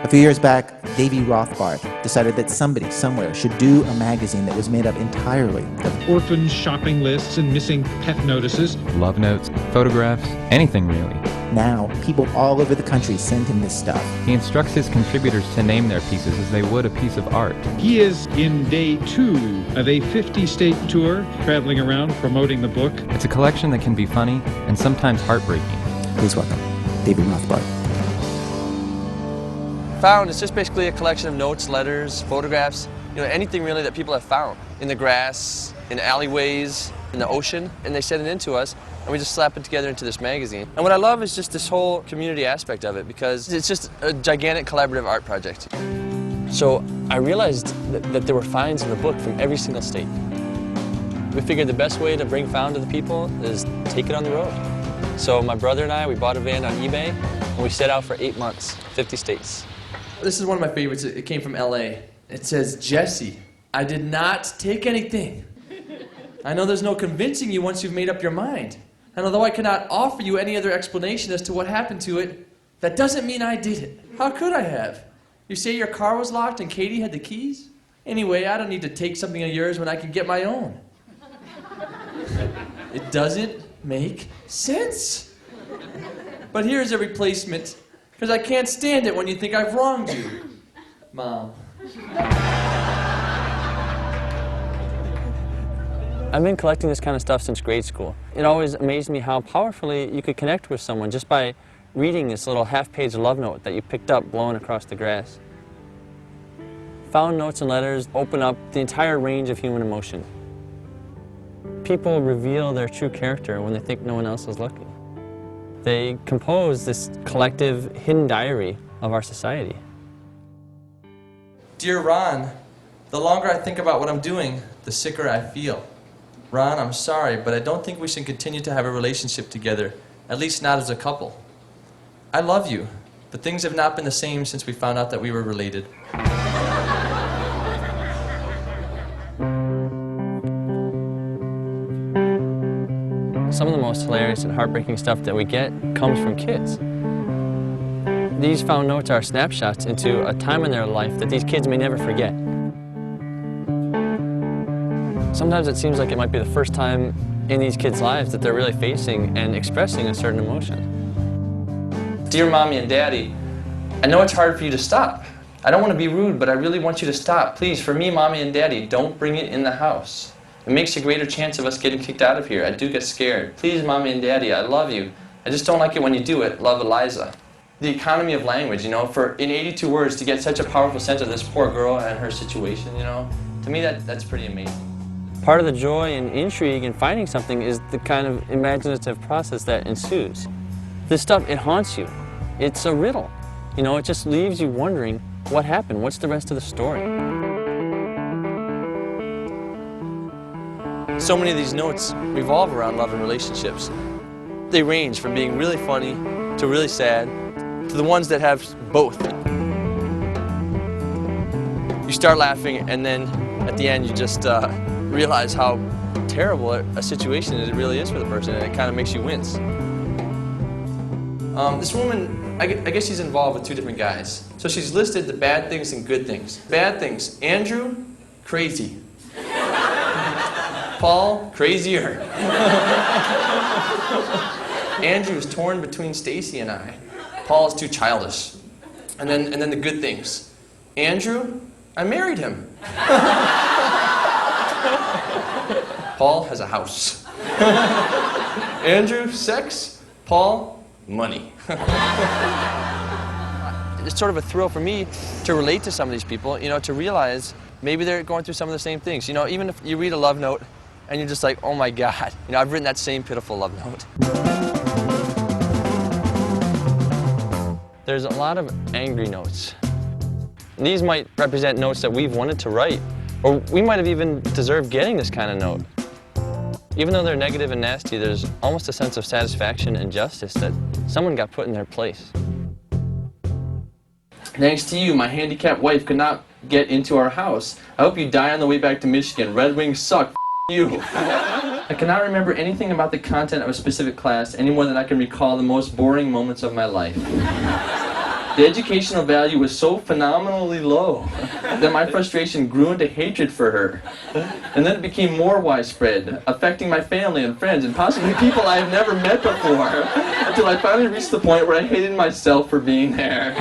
A few years back, Davy Rothbart decided that somebody, somewhere, should do a magazine that was made up entirely of orphan shopping lists and missing pet notices. Love notes, photographs, anything really. Now, people all over the country send him this stuff. He instructs his contributors to name their pieces as they would a piece of art. He is in day 2 of a 50-state tour, traveling around promoting the book. It's a collection that can be funny and sometimes heartbreaking. Please welcome Davy Rothbart. Found is just basically a collection of notes, letters, photographs, anything really that people have found in the grass, in alleyways, in the ocean, and they send it in to us, and we just slap it together into this magazine. And what I love is just this whole community aspect of it, because it's just a gigantic collaborative art project. So I realized that there were finds in the book from every single state. We figured the best way to bring Found to the people is take it on the road. So my brother and I, we bought a van on eBay, and we set out for 8 months, 50 states. This is one of my favorites. It came from LA. It says, "Jesse, I did not take anything. I know there's no convincing you once you've made up your mind. And although I cannot offer you any other explanation as to what happened to it, that doesn't mean I did it. How could I have? You say your car was locked and Katie had the keys? Anyway, I don't need to take something of yours when I can get my own. It doesn't make sense. But here's a replacement, because I can't stand it when you think I've wronged you. Mom." I've been collecting this kind of stuff since grade school. It always amazed me how powerfully you could connect with someone just by reading this little half-page love note that you picked up blowing across the grass. Found notes and letters open up the entire range of human emotion. People reveal their true character when they think no one else is looking. They compose this collective hidden diary of our society. Dear Ron, the longer I think about what I'm doing, the sicker I feel. Ron, I'm sorry, but I don't think we should continue to have a relationship together, at least not as a couple. I love you, but things have not been the same since we found out that we were related. Some of the most hilarious and heartbreaking stuff that we get comes from kids. These found notes are snapshots into a time in their life that these kids may never forget. Sometimes it seems like it might be the first time in these kids' lives that they're really facing and expressing a certain emotion. Dear Mommy and Daddy, I know it's hard for you to stop. I don't want to be rude, but I really want you to stop. Please, for me, Mommy and Daddy, don't bring it in the house. It makes a greater chance of us getting kicked out of here. I do get scared. Please, Mommy and Daddy, I love you. I just don't like it when you do it. Love, Eliza. The economy of language, for in 82 words to get such a powerful sense of this poor girl and her situation, to me that's pretty amazing. Part of the joy and intrigue in finding something is the kind of imaginative process that ensues. This stuff, it haunts you. It's a riddle. It just leaves you wondering what happened, what's the rest of the story. So many of these notes revolve around love and relationships. They range from being really funny to really sad to the ones that have both. You start laughing and then at the end you just realize how terrible a situation it really is for the person, and it kind of makes you wince. This woman, I guess she's involved with 2 different guys. So she's listed the bad things and good things. Bad things: Andrew, crazy. Paul, crazier. Andrew is torn between Stacy and I. Paul is too childish. And then the good things. Andrew, I married him. Paul has a house. Andrew, sex. Paul, money. It's sort of a thrill for me to relate to some of these people, to realize maybe they're going through some of the same things. Even if you read a love note and you're just like, oh my God, I've written that same pitiful love note. There's a lot of angry notes. These might represent notes that we've wanted to write, or we might have even deserved getting this kind of note. Even though they're negative and nasty, there's almost a sense of satisfaction and justice that someone got put in their place. Thanks to you, my handicapped wife could not get into our house. I hope you die on the way back to Michigan. Red Wings suck. You. I cannot remember anything about the content of a specific class any more than I can recall the most boring moments of my life. The educational value was so phenomenally low that my frustration grew into hatred for her. And then it became more widespread, affecting my family and friends and possibly people I have never met before, until I finally reached the point where I hated myself for being there.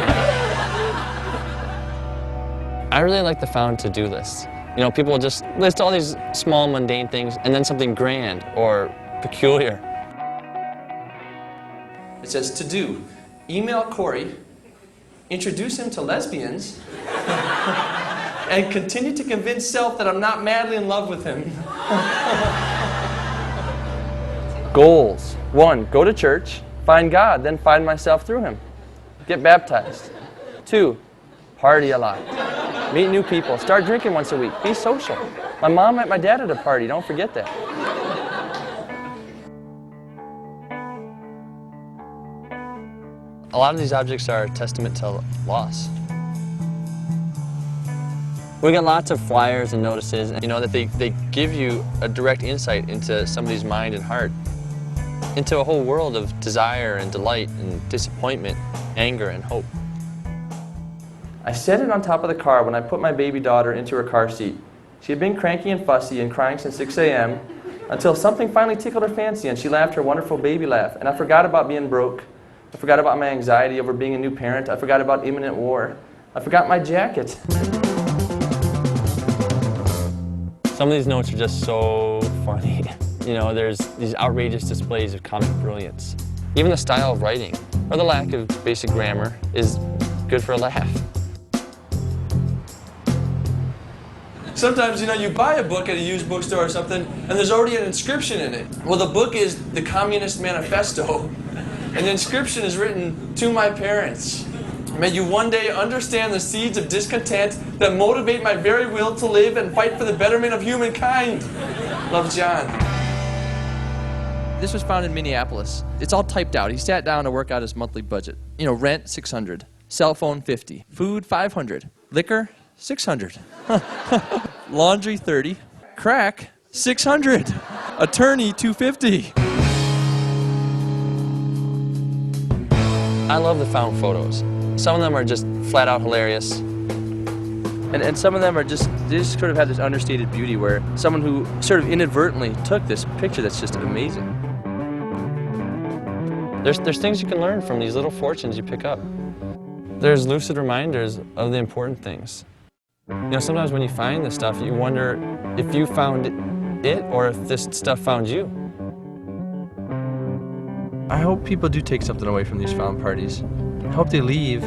I really like the found to-do list. You know, people just list all these small, mundane things and then something grand or peculiar. It says to do. Email Corey, introduce him to lesbians, and continue to convince self that I'm not madly in love with him. Goals. 1, go to church, find God, then find myself through him. Get baptized. 2, party a lot. Meet new people. Start drinking once a week. Be social. My mom met my dad at a party. Don't forget that. A lot of these objects are a testament to loss. We got lots of flyers and notices, you know, that they give you a direct insight into somebody's mind and heart, into a whole world of desire and delight and disappointment, anger and hope. I set it on top of the car when I put my baby daughter into her car seat. She had been cranky and fussy and crying since 6 a.m. until something finally tickled her fancy and she laughed her wonderful baby laugh. And I forgot about being broke. I forgot about my anxiety over being a new parent. I forgot about imminent war. I forgot my jacket. Some of these notes are just so funny. You know, there's these outrageous displays of comic brilliance. Even the style of writing, or the lack of basic grammar, is good for a laugh. Sometimes, you know, you buy a book at a used bookstore or something, and there's already an inscription in it. Well, the book is the Communist Manifesto, and the inscription is written, "To my parents. May you one day understand the seeds of discontent that motivate my very will to live and fight for the betterment of humankind. Love, John." This was found in Minneapolis. It's all typed out. He sat down to work out his monthly budget. You know, rent, $600. Cell phone, $50. Food, $500. Liquor, $600. Laundry, $30. Crack, $600. Attorney, $250. I love the found photos. Some of them are just flat out hilarious. And some of them are they just sort of have this understated beauty where someone who sort of inadvertently took this picture that's just amazing. There's things you can learn from these little fortunes you pick up. There's lucid reminders of the important things. You know, sometimes when you find this stuff, you wonder if you found it or if this stuff found you. I hope people do take something away from these found parties. I hope they leave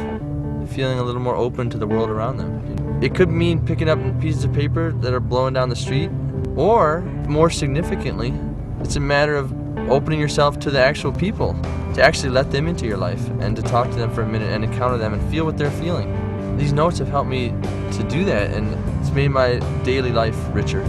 feeling a little more open to the world around them. It could mean picking up pieces of paper that are blowing down the street, or, more significantly, it's a matter of opening yourself to the actual people, to actually let them into your life and to talk to them for a minute and encounter them and feel what they're feeling. These notes have helped me to do that, and it's made my daily life richer.